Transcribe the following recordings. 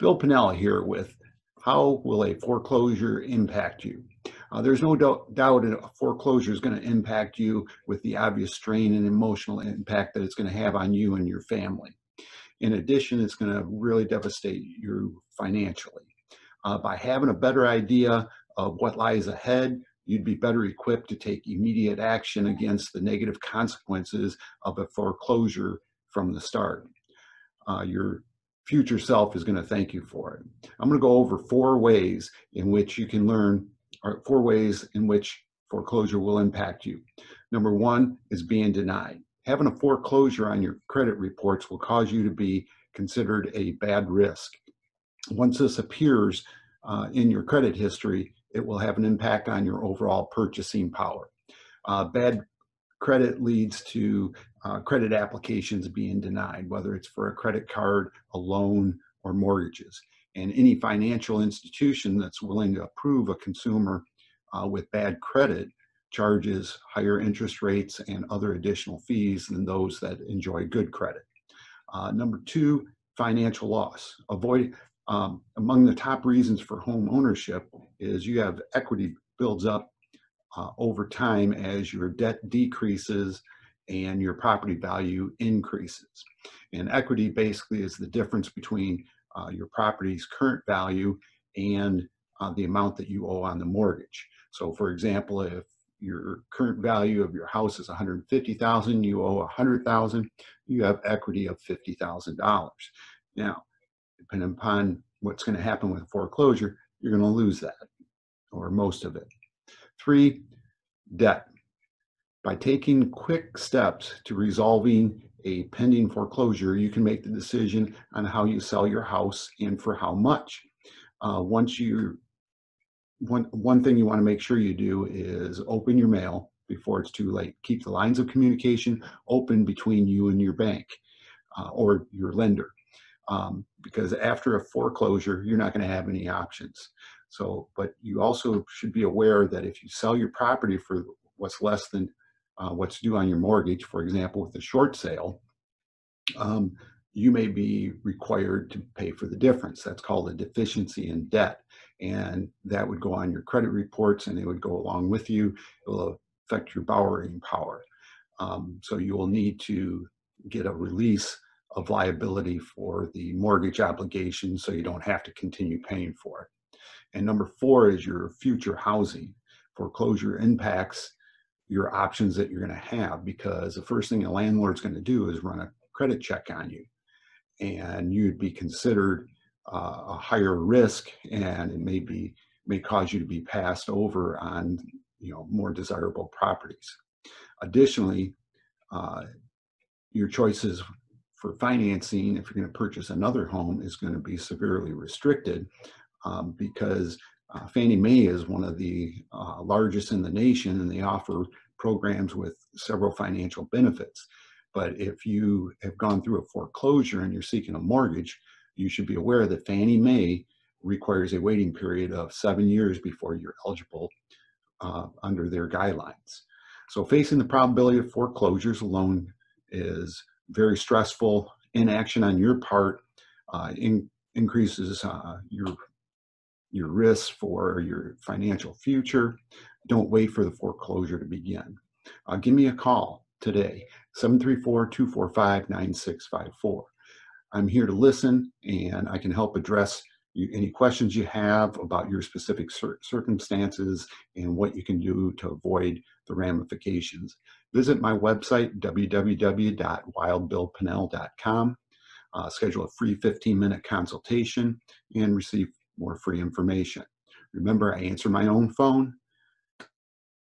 Bill Pennell here with How Will a Foreclosure Impact You? There's no doubt a foreclosure is going to impact you with the obvious strain and emotional impact that it's going to have on you and your family. In addition, it's going to really devastate you financially. By having a better idea of what lies ahead, you'd be better equipped to take immediate action against the negative consequences of a foreclosure from the start. Your future self is going to thank you for it. I'm going to go over four ways in which you can learn, or four ways in which foreclosure will impact you. Number one is being denied. Having a foreclosure on your credit reports will cause you to be considered a bad risk. Once this appears in your credit history, it will have an impact on your overall purchasing power. Bad credit leads to credit applications being denied, whether it's for a credit card, a loan, or mortgages. And any financial institution that's willing to approve a consumer with bad credit charges higher interest rates and other additional fees than those that enjoy good credit. Number two, financial loss. Among the top reasons for home ownership is you have equity builds up over time as your debt decreases and your property value increases. And equity basically is the difference between your property's current value and the amount that you owe on the mortgage. So for example, if your current value of your house is $150,000, you owe $100,000, you have equity of $50,000. Now, depending upon what's going to happen with foreclosure, you're going to lose that, or most of it. Three, debt. By taking quick steps to resolving a pending foreclosure, you can make the decision on how you sell your house and for how much. One thing you want to make sure you do is open your mail before it's too late. Keep the lines of communication open between you and your bank or your lender. Because after a foreclosure, you're not going to have any options. But you also should be aware that if you sell your property for what's less than what's due on your mortgage, for example, with a short sale, you may be required to pay for the difference. That's called a deficiency in debt. And that would go on your credit reports and it would go along with you. It will affect your borrowing power. So you will need to get a release of liability for the mortgage obligation so you don't have to continue paying for it. And number four is your future housing. Foreclosure impacts your options that you're going to have, because the first thing a landlord's going to do is run a credit check on you, and you'd be considered a higher risk, and it may cause you to be passed over on more desirable properties. Additionally, your choices for financing, if you're going to purchase another home, is going to be severely restricted because Fannie Mae is one of the largest in the nation, and they offer programs with several financial benefits. But if you have gone through a foreclosure and you're seeking a mortgage, you should be aware that Fannie Mae requires a waiting period of 7 years before you're eligible under their guidelines. So facing the probability of foreclosures alone is very stressful. Inaction on your part increases your risks for your financial future. Don't wait for the foreclosure to begin. Give me a call today, 734-245-9654. I'm here to listen, and I can help address any questions you have about your specific circumstances and what you can do to avoid the ramifications. Visit my website, www.wildbillpennell.com. Schedule a free 15-minute consultation and receive more free information. Remember, I answer my own phone,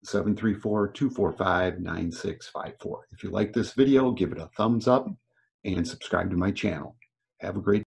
734-245-9654. If you like this video, give it a thumbs up and subscribe to my channel. Have a great day.